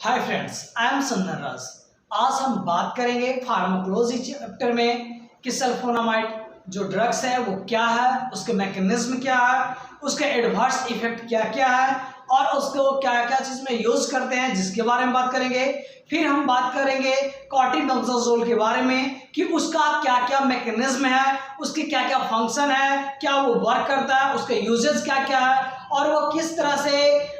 Hi friends, I am संदन। आज हम बात करेंगे फार्माकोलॉजी चैप्टर में कि सल्फोनामाइड जो ड्रग्स है वो क्या है, उसके मैकेनिज्म क्या है, उसके एडवर्स इफेक्ट क्या क्या है और उसको क्या क्या चीज में यूज करते हैं जिसके बारे में बात करेंगे। फिर हम बात करेंगे कॉटिमेक्साजोल के बारे में कि उसका क्या क्या मैकेनिज्म है, उसके क्या क्या फंक्शन है, क्या वो वर्क करता है, उसके यूजेस क्या क्या है और वो किस तरह से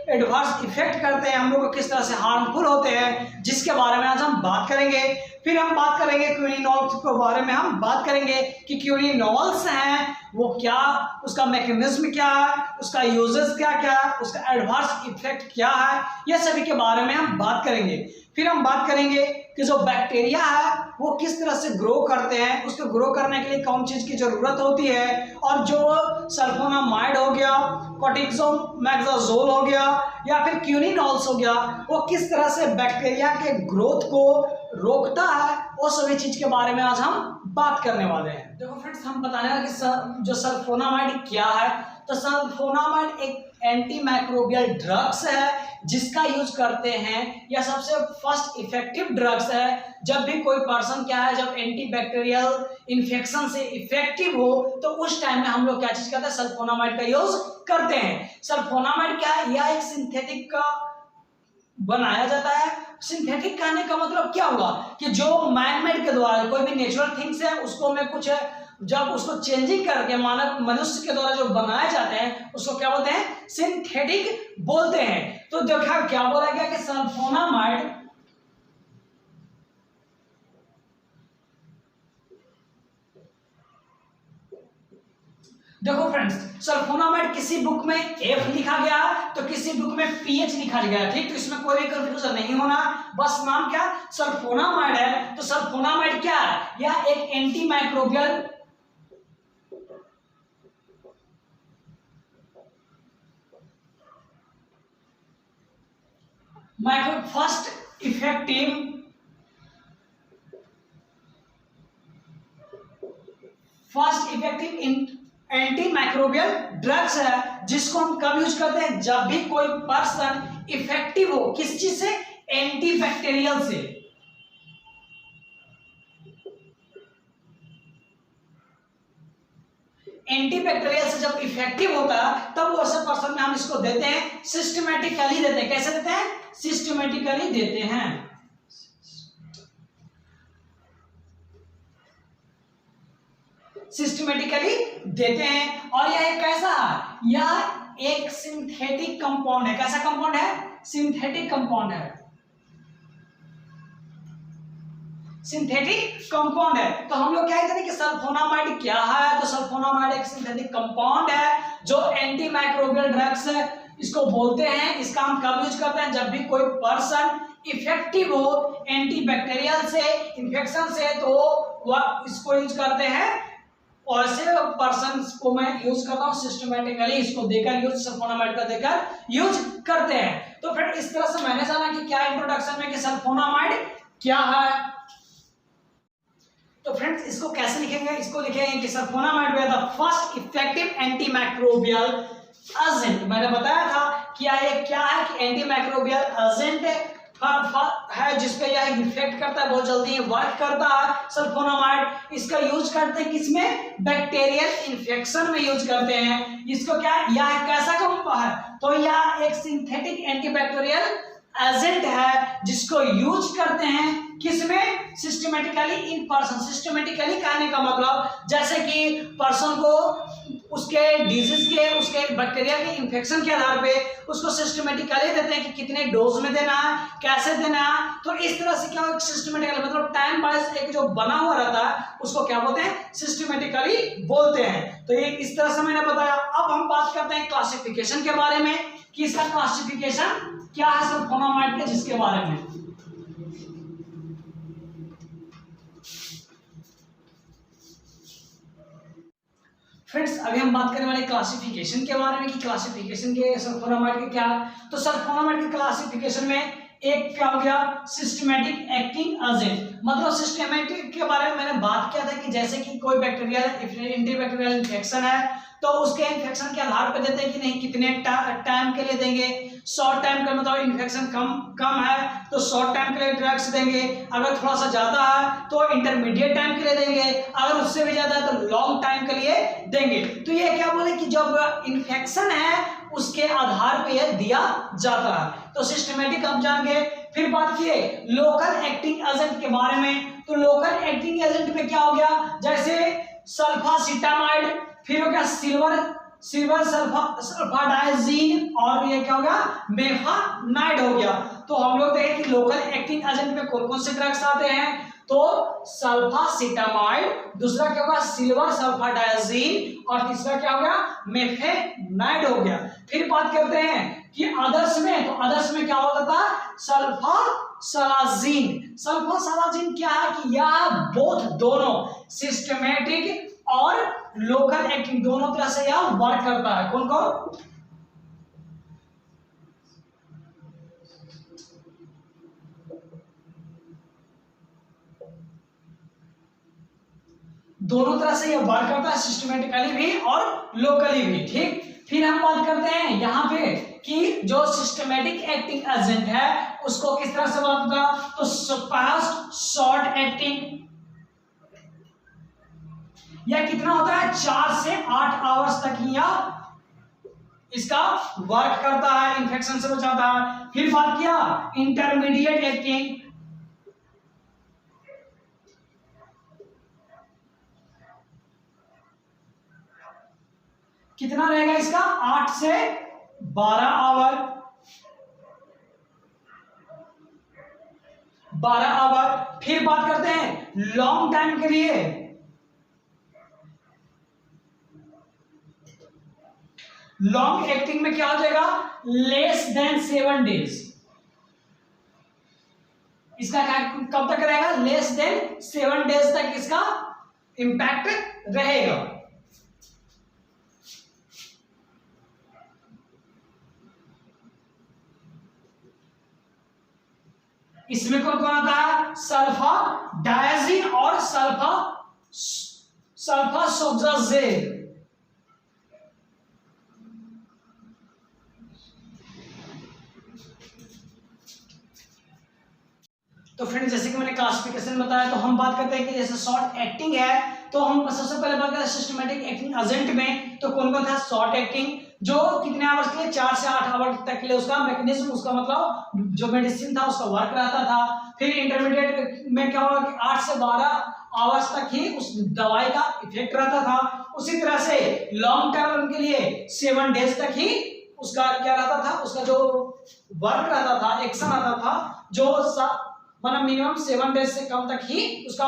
एडवर्स इफेक्ट करते हैं, हम लोग को किस तरह से हार्मफुल होते हैं, जिसके बारे में आज हम बात करेंगे। फिर हम बात करेंगे क्विनिनोल्स के बारे में, हम बात करेंगे कि क्विनिनोल्स हैं वो क्या, उसका मैकेनिज्म क्या है, उसका यूजेस क्या क्या है, उसका एडवर्स इफेक्ट क्या है, ये सभी के बारे में हम बात करेंगे। फिर हम बात करेंगे कि जो बैक्टीरिया है वो किस तरह से ग्रो करते हैं, उसको ग्रो करने के लिए कौन चीज की जरूरत होती है, और जो सल्फोनामाइड हो गया, कॉटिमेक्साजोल हो गया या फिर क्विनिनोल्स हो गया, वो किस तरह से बैक्टीरिया के ग्रोथ को रोकता है, वो सभी चीज के बारे में आज हम बात करने वाले हैं। देखो फ्रेंड्स, हम बताने वाले कि जो सल्फोनामाइड क्या है। तो सल्फोनामाइड एक एंटी माइक्रोबियल ड्रग्स है जिसका यूज करते हैं, या सबसे फर्स्ट इफेक्टिव ड्रग्स है जब भी कोई पर्सन क्या है, जब एंटी बैक्टीरियल इन्फेक्शन से इफेक्टिव हो तो उस टाइम में हम लोग क्या चीज करते हैं, सल्फोनामाइड का यूज करते हैं। सल्फोनामाइड क्या है, यह एक सिंथेटिक का बनाया जाता है। सिंथेटिक कहने का मतलब क्या हुआ कि जो मैनमेड के द्वारा कोई भी नेचुरल थिंग्स है उसको में कुछ है, जब उसको चेंजिंग करके मानव मनुष्य के द्वारा जो बनाए जाते हैं उसको क्या बोलते हैं, सिंथेटिक बोलते हैं। तो देखा क्या बोला गया कि सल्फोनामाइड देखो फ्रेंड्स, सल्फोनामाइड किसी बुक में F लिखा गया तो किसी बुक में PH लिखा गया, ठीक। तो इसमें कोई भी कंफ्यूजन नहीं होना, बस नाम क्या सल्फोनामाइड है। तो सल्फोनामाइड क्या है, यह एक anti microbial first effective anti microbial drugs है जिसको हम कब यूज करते हैं, जब भी कोई पर्सन इफेक्टिव हो किस चीज से, एंटी बैक्टीरियल से। एंटी बैक्टीरियल से जब इफेक्टिव होता है तब वो ऐसे पर्सन में हम इसको देते हैं, सिस्टमेटिकली देते हैं। कैसे देते हैं, सिस्टमेटिकली देते हैं। सिस्टमेटिकली देते हैं। और यह एक कैसा है, यह एक सिंथेटिक कंपाउंड है। कैसा कंपाउंड है, सिंथेटिक कंपाउंड है, सिंथेटिक कंपाउंड है। तो हम लोग क्या कहते हैं कि सल्फोनामाइड क्या है, तो सल्फोनामाइड एक सिंथेटिक कंपाउंड है जो एंटी माइक्रोबियल ड्रग्स है इसको बोलते हैं। इसका हम कब यूज करते हैं, जब भी कोई पर्सन इफेक्टिव हो एंटी बैक्टीरियल से इन्फेक्शन से, तो वह इसको यूज करते हैं। और ऐसे पर्सन को मैं यूज करता हूं, सिस्टमेटिकली इसको देकर यूज, सल्फोनामाइड का देकर यूज करते हैं। तो फिर इस तरह से मैंने जाना कि क्या इंट्रोडक्शन में कि सल्फोनामाइड क्या है। तो फ्रेंड्स, इसको कैसे लिखेंगे, इसको लिखेंगे कि sulphonamide the first effective antimicrobial agent. मैंने बताया था कि यह क्या है कि एंटी माइक्रोबियल एजेंट है जिसपे यह इफेक्ट करता है, बहुत जल्दी वर्क करता है सल्फोनामाइड। इसका यूज करते हैं किसमें, बैक्टीरियल इन्फेक्शन में यूज करते हैं। इसको क्या, यह कैसा कंपाउंड है, तो यह एक सिंथेटिक एंटीबैक्टीरियल एजेंट है जिसको यूज करते हैं किसमें, सिस्टमेटिकली इन पर्सन। सिस्टमेटिकली कहने का मतलब जैसे कि पर्सन को उसके डिजीज के, उसके बैक्टीरिया के इन्फेक्शन के आधार पे उसको सिस्टमेटिकली देते हैं कि कितने डोज में देना है, कैसे देना है। तो इस तरह से क्या हो, सिस्टमेटिकली मतलब टाइम वाइज एक जो बना हुआ रहता है उसको क्या बोलते हैं, सिस्टमेटिकली बोलते हैं। तो ये इस तरह से मैंने बताया। अब हम बात करते हैं क्लासिफिकेशन के बारे में कि इसका क्लासिफिकेशन क्या है सल्फोनामाइड के, जिसके बारे में फ्रेंड्स अभी हम बात करने वाले क्लासिफिकेशन के बारे में कि क्लासिफिकेशन के सल्फोनामाइड के क्या है। तो सल्फोनामाइड के क्लासिफिकेशन में एक क्या हो गया, सिस्टमैटिक एक्टिंग एजेंट। मतलब सिस्टमैटिक के बारे में मैंने बात किया था कि जैसे कि कोई बैक्टीरियल एंटीबैक्टीरियल इन्फेक्शन है तो उसके इन्फेक्शन के आधार पर देते हैं कि नहीं कितने टाइम के लिए देंगे। शॉर्ट टाइम का मतलब इन्फेक्शन कम है तो शॉर्ट टाइम के लिए ड्रग्स देंगे, अगर थोड़ा सा ज्यादा है तो इंटरमीडिएट टाइम के लिए देंगे, अगर उससे भी ज्यादा है तो लॉन्ग टाइम के लिए देंगे। तो ये क्या बोले कि जब इन्फेक्शन है उसके आधार पे यह दिया जाता है। तो सिस्टमेटिक आप जान गए। फिर बात किए लोकल एक्टिंग एजेंट के बारे में। तो लोकल एक्टिंग एजेंट में क्या हो गया, जैसे सल्फासिटामाइड, फिर हो गया सिल्वर सल्फाडाइजीन, और ये क्या हो गया मेफानाइड हो गया। तो हम लोग देखें कि लोकल एक्टिंग एजेंट में कौन कौन से ड्रग्स आते हैं, तो सल्फासिटामाइड, दूसरा क्या होगा सिल्वर सल्फाडाइजीन, और तीसरा क्या हो गया मेफेनाइड हो गया। फिर बात करते हैं कि अदर्स में, तो अदर्स में क्या होता था सल्फासालाजीन। सल्फासालाजीन क्या है कि यह बोथ दोनों सिस्टमेटिक और लोकल एक्टिंग दोनों तरह से यह वर्क करता है। कौन कौन, दोनों तरह से यह वर्क करता है, सिस्टमेटिकली भी और लोकली भी। ठीक, फिर हम बात करते हैं यहाँ पे कि जो सिस्टमेटिक एक्टिंग एजेंट है उसको किस तरह से बात होगा, तो फास्ट शॉर्ट एक्टिंग, यह कितना होता है 4 से 8 आवर्स तक ही यह इसका वर्क करता है, इन्फेक्शन से बचाता है। फिर बात किया इंटरमीडिएट एक्टिंग, कितना रहेगा इसका 8 से 12 आवर, 12 आवर। फिर बात करते हैं लॉन्ग टाइम के लिए, लॉन्ग एक्टिंग में क्या हो जाएगा लेस देन 7 डेज, इसका कब तक रहेगा लेस देन 7 डेज तक इसका इंपैक्ट रहेगा। इसमें कौन कौन आता है सल्फाडाइजीन और सल्फासोक्साजेल। तो फ्रेंड्स जैसे कि मैंने क्लासिफिकेशन बताया, तो हम बात करते हैं कि जैसे शॉर्ट एक्टिंग है तो हम सबसे पहले बात करते हैं सिस्टमेटिक एक्टिंग एजेंट में। तो कौन कौन था शॉर्ट एक्टिंग, जो कितने आवर्स के लिए 4 से 8 आवर तक के लिए उसका मैकेनिज्म, उसका मतलब जो मेडिसिन था उसका वर्क रहता था। फिर इंटरमीडिएट में क्या होगा कि 8 से 12 आवर्स तक ही उस दवाई का इफेक्ट रहता था। उसी तरह से लॉन्ग टर्म के लिए 7 डेज तक ही उसका क्या रहता था, उसका जो वर्क रहता था, एक्शन रहता था, जो मतलब मिनिमम 7 डेज से कम तक ही उसका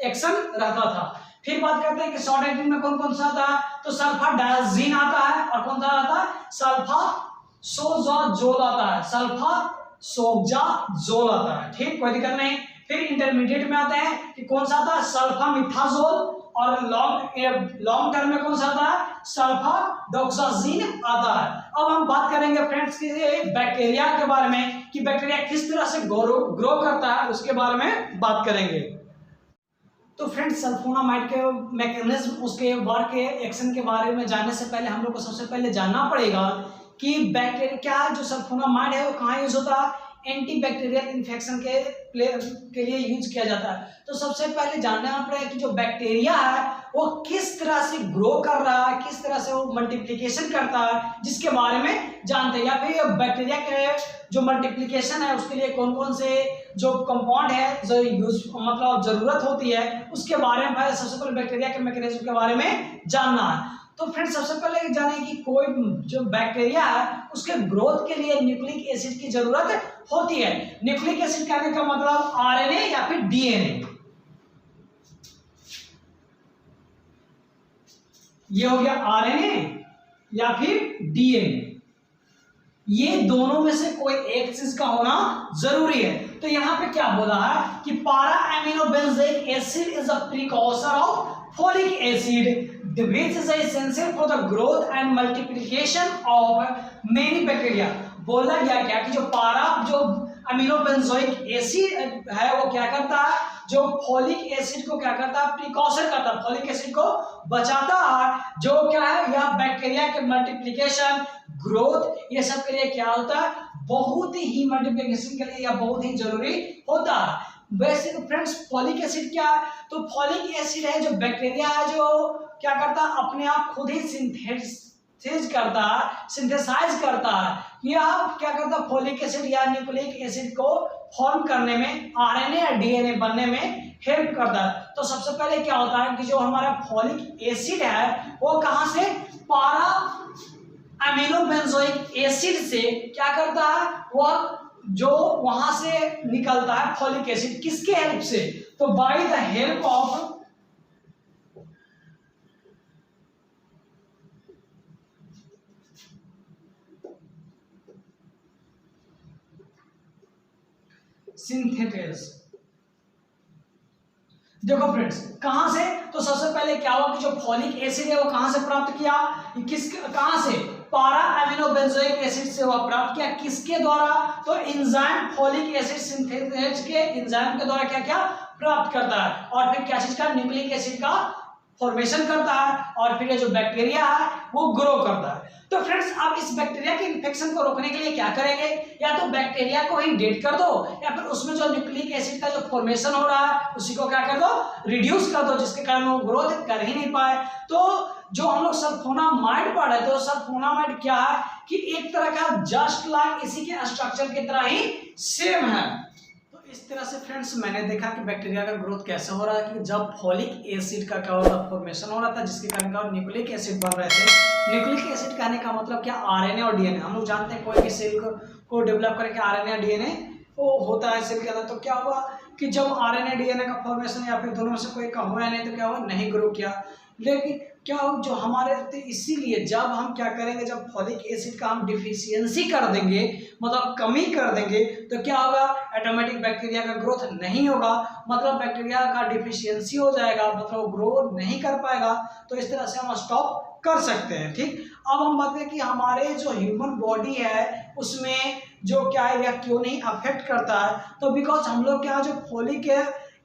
एक्शन रहता था। फिर बात करते हैं कि शॉर्ट एक्टिंग में कौन कौन सा आता है, तो सल्फाडाइजीन आता है, और कौन सा आता है सल्फासोक्साजोल आता है, सल्फासोक्साजोल आता है। ठीक, कोई दिक्कत नहीं। फिर इंटरमीडिएट में आते हैं कि कौन सा आता है सल्फामिथाजोल, और लॉन्ग टर्म में कौन सा आता है सल्फाडोक्साजीन आता है। अब हम बात करेंगे फ्रेंड्स की बैक्टीरिया के बारे में कि बैक्टीरिया किस तरह से ग्रो करता है, उसके बारे में बात करेंगे। तो फ्रेंड्स सल्फोनामाइड के मैकेनिज्म, उसके वर्क के एक्शन के बारे में जानने से पहले हम लोग को सबसे पहले जानना पड़ेगा कि बैक्टीरिया क्या, जो सल्फोनामाइड है वो कहाँ यूज होता है, एंटी बैक्टीरियल इन्फेक्शन के लिए यूज किया जाता है। तो सबसे पहले जानना पड़ेगा कि जो बैक्टीरिया है वो किस तरह से ग्रो कर रहा है, किस तरह से वो मल्टीप्लिकेशन करता है, जिसके बारे में जानते हैं। या फिर बैक्टीरिया के जो मल्टीप्लिकेशन है उसके लिए कौन कौन से जो कंपाउंड है जो यूज मतलब जरूरत होती है, उसके बारे में पहले सबसे पहले बैक्टीरिया के मैकेनिज्म के बारे में जानना है। तो फ्रेंड्स सबसे पहले जाने कि कोई जो बैक्टीरिया है उसके ग्रोथ के लिए न्यूक्लिक एसिड की जरूरत होती है। न्यूक्लिक एसिड कहने का मतलब आरएनए या फिर डीएनए, ये हो गया आरएनए या फिर डीएनए, ये दोनों में से कोई एक चीज का होना जरूरी है। तो यहां पे क्या बोला है कि para amino benzoic acid is a precursor of folic acid which is essential for the growth and multiplication of many bacteria। बोला गया क्या कि जो पारा जो अमीनो बेंजोइक एसिड है वो क्या करता है, जो फोलिक एसिड को क्या करता है प्रिकॉशन करता है, फोलिक एसिड को बचाता है, जो क्या है यह बैक्टीरिया के मल्टीप्लिकेशन ग्रोथ ये सब के लिए क्या होता है बहुत ही मल्टीप्लिकेशन के लिए यह बहुत ही जरूरी होता है। वैसे तो फ्रेंड्स फॉलिक एसिड क्या है, तो फॉलिक एसिड है जो बैक्टीरिया है जो क्या करता है अपने आप खुद ही सिंथेसाइज करता है। यह क्या करता है फॉलिक एसिड या न्यूक्लिक एसिड को फॉर्म करने में, आरएनए या डीएनए बनने में हेल्प करता है। तो सबसे पहले क्या होता है कि जो हमारा फॉलिक एसिड है वो कहां से, पारा अमीनो बेंजोइक एसिड से क्या करता है, वह जो वहां से निकलता है फॉलिक एसिड, किसके हेल्प से, तो by the help of synthetase. देखो फ्रेंड्स कहां से, तो सबसे पहले क्या हुआ कि जो फॉलिक एसिड है वो कहां से प्राप्त किया, कहां से, पारा अमीनो बेंजोइक एसिड से वह प्राप्त किया, किसके द्वारा, तो एंजाइम फॉलिक एसिड सिंथेसेज के एंजाइम के द्वारा क्या क्या प्राप्त करता है, और फिर क्या चीज का, न्यूक्लिक एसिड का फॉर्मेशन करता है, और फिर ये जो बैक्टीरिया है वो ग्रो करता है। तो फ्रेंड्स अब इस बैक्टीरिया के इन्फेक्शन को रोकने के लिए क्या करेंगे, या तो बैक्टीरिया को ही डेड कर दो, या फिर उसमें जो न्यूक्लिक एसिड का जो फॉर्मेशन हो रहा है उसी को क्या कर दो, रिड्यूस कर दो, जिसके कारण वो ग्रोथ कर ही नहीं पाए। तो जो हम लोग सल्फोनामाइड पढ़ रहे थे, सल्फोनामाइड क्या है कि एक तरह का जस्ट लाइक इसी के स्ट्रक्चर की तरह ही सेम है। तो इस तरह से फ्रेंड्स मैंने देखा कि बैक्टीरिया का ग्रोथ कैसे हो रहा है, कि जब फॉलिक एसिड का क्या हो रहा फॉर्मेशन हो रहा था, जिसके कारण का न्यूक्लिक एसिड बन रहे थे। न्यूक्लिक एसिड कहने का मतलब क्या, आरएनए और डीएनए। हम लोग जानते हैं कोई भी सेल को डेवलप करके आरएनए और डीएनए वो होता है सेल के अंदर। तो क्या हुआ कि जब आरएनए डीएनए का फॉर्मेशन या फिर दोनों में से कोई का हुआ नहीं, तो क्या हुआ, नहीं ग्रो किया। लेकिन क्या हो जो हमारे, तो इसीलिए जब हम क्या करेंगे, जब फॉलिक एसिड का हम डिफिशियंसी कर देंगे, मतलब कमी कर देंगे, तो क्या होगा, ऑटोमेटिक बैक्टीरिया का ग्रोथ नहीं होगा, मतलब बैक्टीरिया का डिफिशियंसी हो जाएगा, मतलब वो ग्रो नहीं कर पाएगा। तो इस तरह से हम स्टॉप कर सकते हैं। ठीक, अब हम बात करें कि हमारे जो ह्यूमन बॉडी है उसमें जो क्या है, यह क्यों नहीं अफेक्ट करता है, तो बिकॉज हम लोग क्या, जो फॉलिक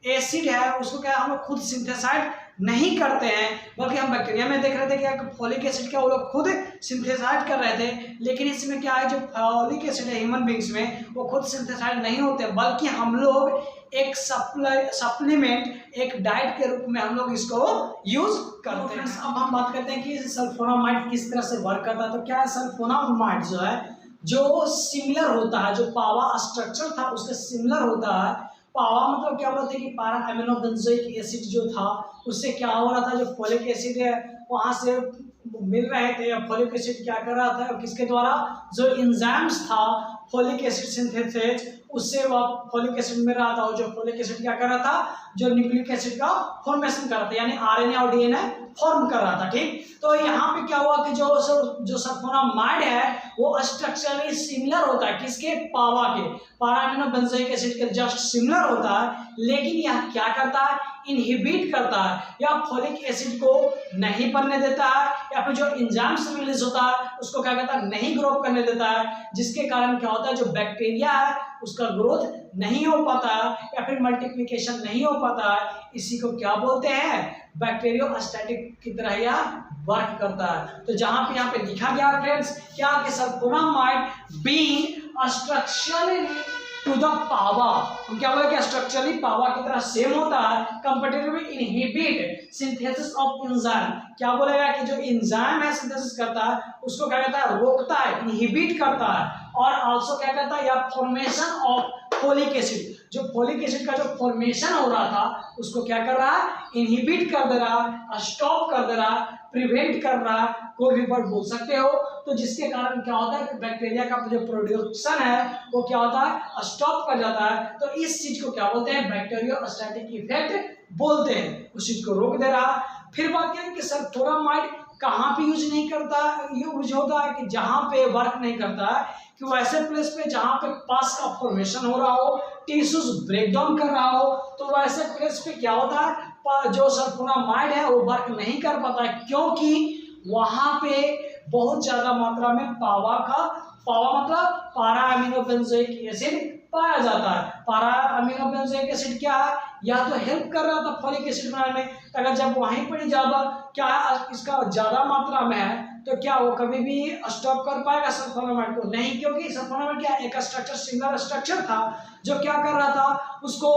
एसिड है उसको क्या हम लोग खुद सिंथेसाइज नहीं करते हैं, बल्कि हम बैक्टीरिया में देख रहे थे कि फॉलिक एसिड क्या वो लोग खुद सिंथेसाइज कर रहे थे। लेकिन इसमें क्या है, जो फॉलिक एसिड है ह्यूमन बींग्स में वो खुद सिंथेसाइज नहीं होते, बल्कि हम लोग एक सप्लीमेंट, एक डाइट के रूप में हम लोग इसको यूज करते हैं। अब हम बात करते हैं कि सल्फोनामाइड किस तरह से वर्क करता है। तो क्या है, सल्फोनामाइड जो है जो सिमिलर होता है, जो पावा स्ट्रक्चर था उसके सिमिलर होता है। पावा मतलब क्या बोलते हैं कि पारा अमीनो बेंजोइक एसिड जो था उससे क्या हो रहा था, जो फॉलिक एसिड है वहां से मिल रहे थे, फॉलिक एसिड क्या कर रहा था, किसके द्वारा, जो एंजाइम्स था फॉलिक एसिड सिंथेसिस, उससे वह फॉलिक एसिड मिल रहा था, और जो फॉलिक एसिड क्या कर रहा था, जो न्यूक्लिक एसिड का फॉर्मेशन कर रहा था, यानी आरएनए और डीएनए फॉर्म कर रहा था। ठीक, तो यहाँ पे क्या हुआ कि जो सल्फोनामाइड है वो स्ट्रक्चरली सिमिलर होता है, किसके, पावा के, पारा अमीनो बेंजोइक एसिड के जस्ट सिमिलर होता है। लेकिन यह क्या करता है, इनहिबिट करता है, या फॉलिक एसिड को नहीं बनने देता है, या फिर जो एंजाइम्स रिलीज होता है उसको क्या करता है, नहीं ग्रो करने देता है, जिसके कारण क्या होता है, जो बैक्टीरिया है उसका ग्रोथ नहीं हो पाता है, या फिर मल्टीप्लिकेशन नहीं हो पाता है। इसी को क्या बोलते हैं, बैक्टीरियोस्टैटिक की तरह यह वर्क करता है। तो जहां पे यहाँ पे लिखा गया फ्रेंड्स क्या, कि sulfonamide being structurally to the PABA, हम क्या बोले कि स्ट्रक्चरली पावा की तरह सेम होता है, comparatively inhibit synthesis of enzyme, क्या बोलेगा कि जो एंजाइम है सिंथेसिस करता है उसको क्या कहता है, रोकता है, इनहिबिट करता है, और आल्सो क्या कहता है, या फॉर्मेशन ऑफ फॉलिक एसिड, जो फॉलिक एसिड का जो फॉर्मेशन हो रहा था उसको क्या कर रहा है, इनहिबिट कर दे रहा है, स्टॉप कर दे रहा है, प्रिवेंट कर रहा है, कोई भी वर्ड बोल सकते हो। तो जिसके कारण क्या होता है कि बैक्टीरिया का जो प्रोडक्शन है वो क्या होता है, स्टॉप कर जाता है। तो इस चीज को क्या बोलते हैं, बैक्टीरियोस्टैटिक इफेक्ट बोलते हैं, उस चीज को रोक दे रहा है। फिर बात करें कि सल्फोनामाइड कहाँ पे यूज नहीं करता, यूज होता है कि जहां पे वर्क नहीं करता है, कि वो ऐसे प्लेस पे जहां पे पास का फॉर्मेशन हो रहा हो, टिश्यूज ब्रेक डाउन कर रहा हो, तो वैसे प्लेस पे क्या होता है, जो सल्फोनामाइड है वो वर्क नहीं कर पाता है, क्योंकि वहां पे बहुत ज्यादा मात्रा में पावा मतलब पारा अमीनो बेंजोइक एसिड पाया जाता है। पारा अमीनो बेंजोइक एसिड क्या है, या तो हेल्प कर रहा था फॉलिक एसिड बनाने में, अगर जब वहीं पर ज्यादा क्या है, इसका ज्यादा मात्रा में है तो क्या वो कभी भी स्टॉप कर पाएगा सल्फोनामाइड को? नहीं, क्योंकि सल्फोनामाइड क्या एक स्ट्रक्चर, सिंगल स्ट्रक्चर था जो क्या कर रहा था, उसको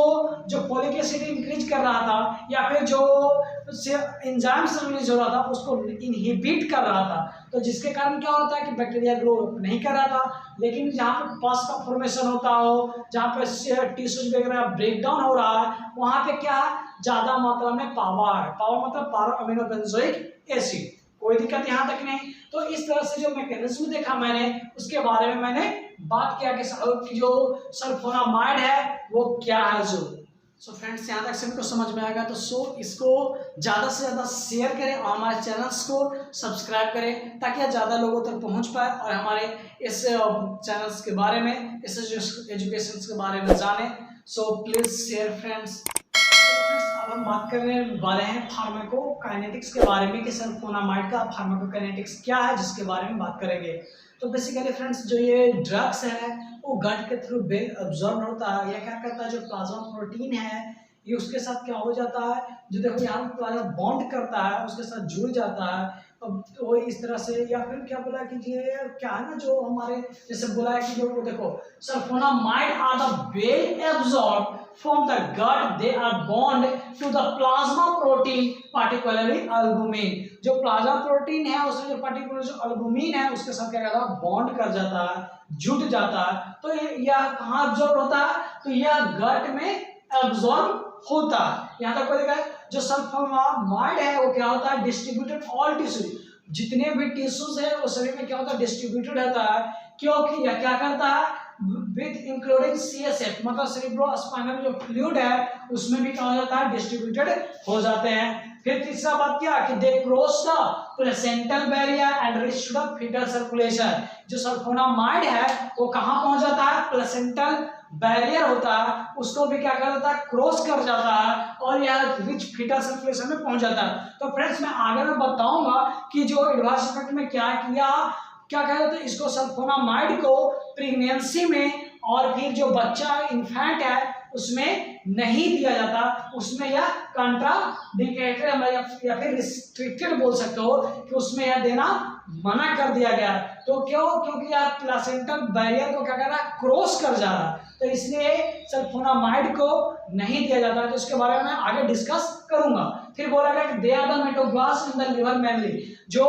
जो फोलिक एसिड इंक्रीज कर रहा था या फिर जो एंजाइम्स रिलीज हो रहा था उसको इनहिबिट कर रहा था। तो जिसके कारण क्या होता है कि बैक्टीरिया ग्रो नहीं कर रहा था। लेकिन जहाँ पे पस का फॉर्मेशन होता हो, जहाँ पे टिश्यूज वगैरह ब्रेक डाउन हो रहा है, वहाँ पे क्या ज्यादा मात्रा में पावर है। पावर मतलब पारो अमीनो बेंजोइक एसिड। कोई दिक्कत यहाँ तक नहीं। तो इस तरह से जो मैकेनिज्म देखा मैंने, उसके बारे में मैंने बात किया कि जो सल्फोनामाइड है वो क्या है। सो फ्रेंड्स, यहाँ तक सबको समझ में आएगा। तो इसको ज़्यादा से ज़्यादा शेयर करें और हमारे चैनल्स को सब्सक्राइब करें ताकि ज़्यादा लोगों तक पहुँच पाए और हमारे इस चैनल्स के बारे में, इस एजुकेशन के बारे में जाने। So please share friends. अब हम बात करने वाले हैं फार्माकोकाइनेटिक्स के बारे में कि सल्फोनामाइड का फार्माकोकाइनेटिक्स क्या है, जिसके बारे में बात करेंगे। तो बेसिकली फ्रेंड्स, जो ये ड्रग्स है वो गट के थ्रू अब्जॉर्ब होता है। यह क्या करता है, जो प्लाज्मा प्रोटीन है ये उसके साथ क्या हो जाता है, जो देखो यहाँ प्लाज्मा बॉन्ड करता है, उसके साथ जुड़ जाता है। तो इस तरह से, या फिर क्या बोला कि ये क्या है ना, जो हमारे जैसे बोला है कि जो देखो sulphonamide are the well absorb from the gut, they are bond to the plasma protein, particularly albumin। जो प्लाज्मा प्रोटीन है उसमें जो पर्टिकुलर जो अल्बुमिन है उसके साथ क्या करता है, बॉन्ड कर जाता है, जुट जाता है। तो यह कहाँ एब्जॉर्ब होता है, तो यह गट में एब्जॉर्ब होता है। यहाँ तक कोई देखा है। जो सल्फोनामाइड है वो क्या होता है, डिस्ट्रीब्यूटेड ऑल टिश्यू, जितने भी टिश्यूज है वो शरीर में क्या होता है, डिस्ट्रीब्यूटेड रहता है। क्योंकि यह क्या करता है, विद इंक्लूडिंग CSF मतलब सेरेब्रोस्पाइनल जो फ्लूइड है उसमें भी क्या हो जाता है, डिस्ट्रीब्यूटेड हो जाते हैं। फिर तीसरा बात क्या कि they cross the placental barrier and reach to the foetal circulation. जो सल्फोनामाइड है वो कहाँ पहुंच जाता है, प्लेसेंटल बैरियर होता है, उसको भी क्या कर जाता है, क्रॉस कर जाता है और यह रिच फीटल सर्कुलेशन में पहुंच जाता है। तो फ्रेंड्स, मैं आगे में बताऊंगा कि जो एडवांस इफेक्ट में क्या किया, क्या कहते हैं, इसको सल्फोनामाइड को प्रेगनेंसी में और फिर जो बच्चा इन्फेंट है उसमें नहीं दिया जाता, उसमें यह कंट्राइंडिकेटेड या फिर रिस्ट्रिक्टेड बोल सकते हो कि उसमें यह देना मना कर दिया गया। तो क्यों, क्योंकि यह प्लेसेंटल बैरियर को क्या कर रहा है, क्रॉस कर जा रहा है, तो इसलिए सल्फोनामाइड को नहीं दिया जाता। तो इसके बारे में आगे डिस्कस करूंगा। फिर बोला गया कि they are the metabolized in the liver mainly. जो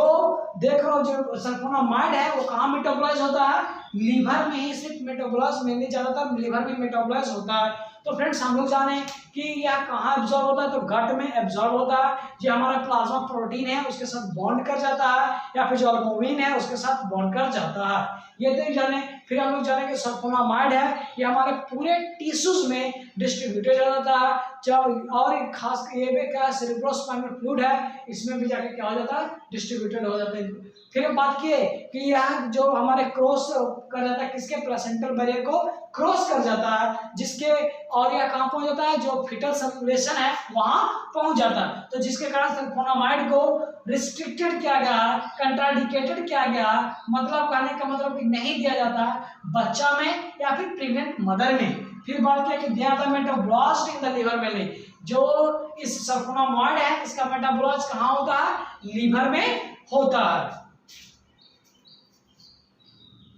देख रहे हो जो सल्फोनामाइड है वो कहाँ मेटाबॉलाइज होता है, लीवर में ही सिर्फ मेटाबॉलाइज, मेनली ज्यादातर लीवर में मेटाबॉलाइज होता है। तो फ्रेंड्स, हम लोग जाने कि यह कहाँ एब्जॉर्ब होता है, तो गट में एब्जॉर्ब होता है। जो हमारा प्लाज्मा प्रोटीन है उसके साथ बॉन्ड कर जाता है, या फिर जो अल्बुमिन है उसके साथ बॉन्ड कर जाता है। ये तो जाने। फिर हम लोग जाने कि सल्फोनामाइड है ये हमारे पूरे टिश्यूज में डिस्ट्रीब्यूटेड हो जाता है। और खास ये भी क्या है, सेरेब्रोस्पाइनल फ्लूइड है, इसमें भी जाके क्या हो जाता है, डिस्ट्रीब्यूटेड हो जाता है। फिर बात की कि यह जो हमारे क्रॉस कर जाता है, किसके, प्लेसेंटल बैरियर को क्रॉस कर जाता है, जिसके, और यह कहाँ पहुंच जाता है, जो फीटल सर्कुलेशन है वहां पहुंच जाता है। तो जिसके कारण सल्फोनामाइड को रिस्ट्रिक्टेड किया गया है, कंट्राइंडिकेटेड किया गया है, मतलब कहने का मतलब कि नहीं दिया जाता है बच्चा में या फिर प्रेग्नेंट मदर में। फिर बात किया कि they are the metabolized in the liver mainly. जो इस सल्फोनामाइड है इसका मेटाबॉलाइज कहाँ होता है, लीवर में होता है।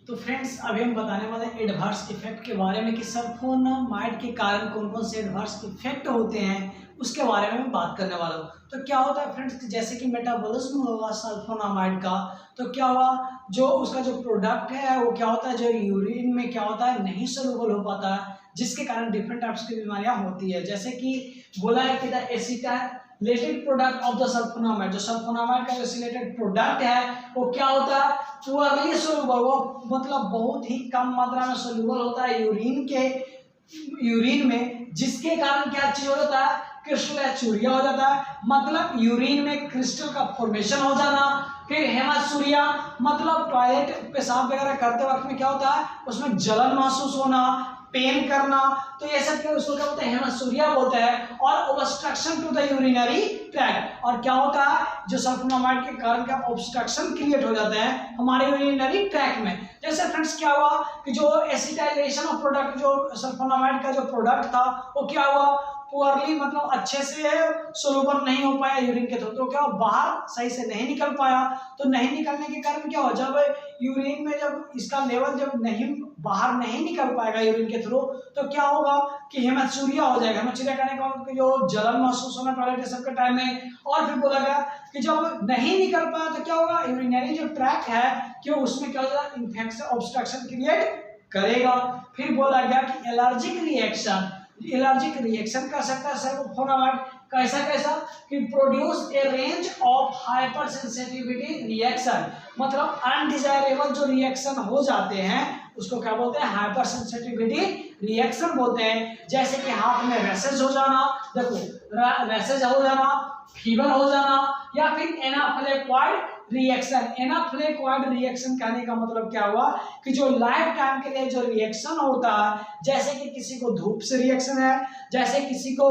तो फ्रेंड्स, अभी हम बताने वाले हैं एडवर्स इफेक्ट के बारे में कि सल्फोनामाइड के कारण कौन कौन से एडवर्स इफेक्ट होते हैं, उसके बारे में मैं बात करने वाला हूँ। तो क्या होता है फ्रेंड्स, जैसे कि मेटाबॉलिज्म होगा सल्फोनामाइड का, तो क्या हुआ, जो उसका जो प्रोडक्ट है वो क्या होता है, जो यूरिन में क्या होता है, नहीं सोल्यूबल हो पाता है, जिसके कारण डिफरेंट टाइप्स की बीमारियां होती है। जैसे कि बोला है कि the acetylated product of the sulfonamide, जो सल्फोनामाइड का एसिलेटेड प्रोडक्ट है वो क्या होता है, पुअरली सोल्यूबल, वो मतलब बहुत ही कम मात्रा में सोल्यूबल होता है यूरिन में, जिसके कारण क्या चीज हो जाता है, क्रिस्टलचूरिया हो जाता है, मतलब यूरिन में क्रिस्टल का फॉर्मेशन हो जाना। फिर हेमासूरिया मतलब टॉयलेट पेशाब वगैरह करते वक्त में क्या होता है, उसमें जलन महसूस होना, पेन करना, तो ये सब उसको क्या बोलते हैं, हेमासूरिया बोलते हैं। और obstruction to the urinary tract, और क्या होता है, जो सल्फोनामाइड के कारण क्या ऑब्स्ट्रक्शन क्रिएट हो जाते हैं हमारे यूरिनरी ट्रैक्ट में। जैसे फ्रेंड्स क्या हुआ कि जो एसिटाइलेशन ऑफ प्रोडक्ट, जो सल्फोनामाइड का जो प्रोडक्ट था वो क्या हुआ, पुअरली मतलब अच्छे से सोलूबल नहीं हो पाया यूरिन के थ्रू, तो क्या बाहर सही से नहीं निकल पाया। तो नहीं निकलने के कारण क्या हो, जब यूरिन में जब इसका लेवल जब नहीं बाहर नहीं निकल पाएगा यूरिन के थ्रू, तो क्या होगा कि हेमाचूरिया हो जाएगा। हेमाचूरिया करने का जो जलन महसूस होना टॉयलेट के टाइम में। और फिर बोला गया कि जब नहीं निकल पाया तो क्या होगा, यूरिनरी जो ट्रैक है कि उसमें क्या होगा, इन्फेक्शन ऑब्स्ट्रक्शन क्रिएट करेगा। फिर बोला गया कि एलर्जिक रिएक्शन कर सकता है सल्फोनामाइड। कैसा कैसा कि produce a range of hyper sensitivity reaction, मतलब अनडिजायरेबल जो रिएक्शन हो जाते हैं उसको क्या बोलते हैं, हाइपर सेंसिटिविटी रिएक्शन बोलते हैं। जैसे कि हाथ में रैशेज हो जाना, देखो रैशेज हो जाना, फीवर हो जाना, या फिर एनाफ्लेक्वाइड रिएक्शन। एनाफ्लेक्वाइड रिएक्शन कहने का मतलब क्या हुआ कि जो लाइफ टाइम के लिए जो रिएक्शन होता है, जैसे कि किसी को धूप से रिएक्शन है, जैसे किसी को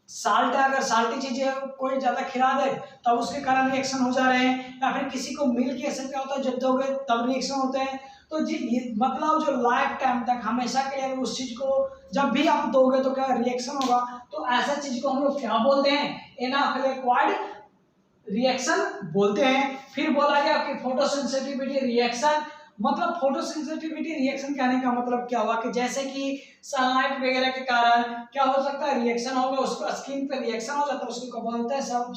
साल्ट है, अगर साल्टी चीजें कोई ज्यादा खिला दे तब उसके कारण रिएक्शन हो जा रहे हैं, या फिर किसी को मिल्क ऐसे क्या होता है जब दोगे तब रिएक्शन होते हैं। तो जी मतलब जो लाइफ टाइम तक हमेशा के लिए उस चीज को जब भी आप दोगे तो क्या रिएक्शन होगा। तो ऐसा चीज को हम लोग क्या बोलते हैं, एनाफ्लेक्वाइड रिएक्शन बोलते हैं। फिर बोला गया कि फोटोसेंसिटिविटी रिएक्शन, मतलब फोटोसेंसिटिविटी रिएक्शन कहने का मतलब क्या हुआ कि जैसे कि सनलाइट वगैरह के कारण क्या हो सकता है, रिएक्शन होगा, उसको स्किन पे रिएक्शन हो जाता है, उसको क्या बोलते हैं, सब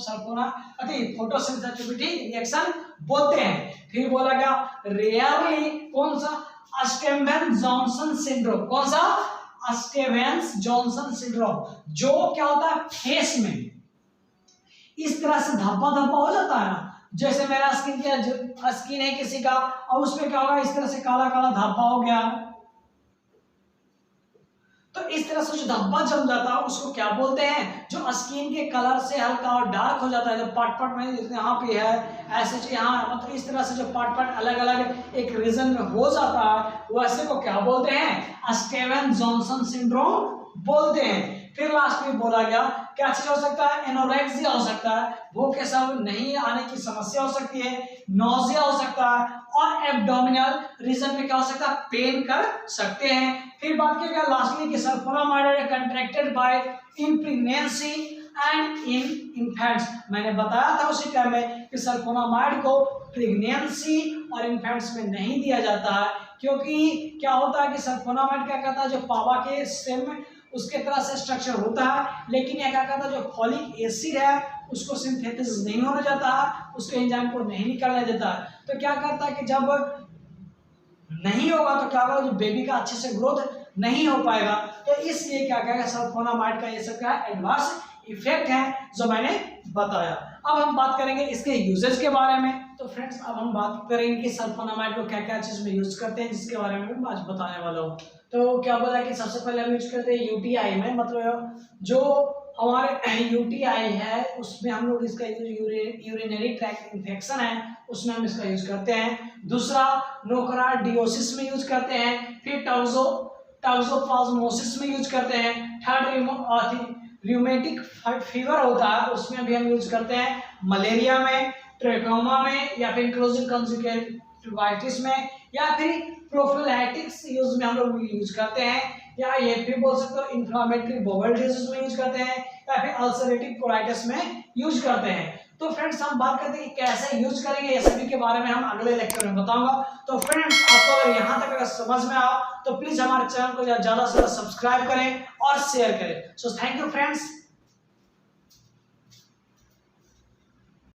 फोटोसेंसिटिविटी रिएक्शन बोलते हैं। फिर बोला गया रेयरली कौन सा, स्टेवेंस जॉनसन सिंड्रोम। कौन सा, स्टेवेंस जॉनसन सिंड्रोम, जो क्या होता है फेस में इस तरह से धब्बा धब्बा हो जाता है ना, जैसे मेरा स्किन है किसी का और उसमें क्या होगा, इस तरह से काला काला धब्बा हो गया। तो इस तरह से जो धब्बा जम जाता है उसको क्या बोलते हैं, जो स्किन के कलर से हल्का और डार्क हो जाता है, जो पार्ट पार्ट में यहाँ पे है ऐसे जो यहाँ, मतलब इस तरह से जो पार्ट पार्ट अलग अलग एक रीजन में हो जाता है वैसे को क्या बोलते हैं, स्टेवेंस जॉनसन सिंड्रोम बोलते हैं। फिर लास्ट में बोला गया क्या चीज हो सकता है, एनोरेक्सिया हो सकता है, भूख के साथ नहीं आने की समस्या हो सकती है, नोजिया हो सकता है, और एब्डोमिनल रीजन में क्या हो सकता है, पेन कर सकते हैं। फिर बात किया गया लास्टली कि sulphonamide contracted by in pregnancy and in infants. मैंने बताया था उसी टाइम में कि सल्फोनामाइड को प्रेगनेंसी और इन्फेंट्स में नहीं दिया जाता है, क्योंकि क्या होता है कि सल्फोनामाइड क्या कहता है, जो पावा के स्टेम में उसके तरह से स्ट्रक्चर होता है, लेकिन यह क्या कहता है, जो फॉलिक एसिड है उसको सिंथेसिस नहीं होने जाता है, उसके एंजाइम को नहीं निकलने देता है। तो क्या करता है कि जब नहीं होगा तो क्या होगा, जो बेबी का अच्छे से ग्रोथ नहीं हो पाएगा। तो इसलिए क्या कहेगा, सल्फोनामाइड का ये सब क्या है, एडवर्स इफेक्ट है जो मैंने बताया। अब हम बात करेंगे इसके यूजेस के बारे में। तो फ्रेंड्स अब हम बात करेंगे कि सल्फोनामाइड को क्या क्या चीज में यूज करते हैं, जिसके बारे में मैं आज बताने वाला हूँ। तो क्या बोला कि सबसे पहले हम यूज करते हैं यूटीआई में, मतलब जो हमारे यूटीआई है उसमें हम लोग इसका यूरिनरी ट्रैक्ट इन्फेक्शन है उसमें हम इसका यूज करते हैं। दूसरा नोकरार्डियोसिस में यूज करते हैं। फिर टॉक्सोप्लाज्मोसिस में यूज करते हैं। थर्ड रियूमेटिक फीवर होता है उसमें भी हम यूज करते हैं। मलेरिया में, ट्रेकोमा में, या फिर एंक्लोजिंग कंजक्टिवाइटिस में, या फिर प्रोफिलैक्टिक्स यूज में हम लोग यूज करते हैं, या ये फिर बोल सकते हो इन्फ्लामेटरी बाउल डिजीज में यूज करते हैं, या फिर अल्सरेटिव कोलाइटिस में यूज करते हैं। तो फ्रेंड्स हम बात करते हैं कि कैसे यूज करेंगे, ये सभी के बारे में हम अगले लेक्चर में बताऊंगा। तो फ्रेंड्स आपको अगर यहाँ तक अगर समझ में आओ तो प्लीज हमारे चैनल को ज्यादा से ज्यादा सब्सक्राइब करें और शेयर करें। So thank you friends.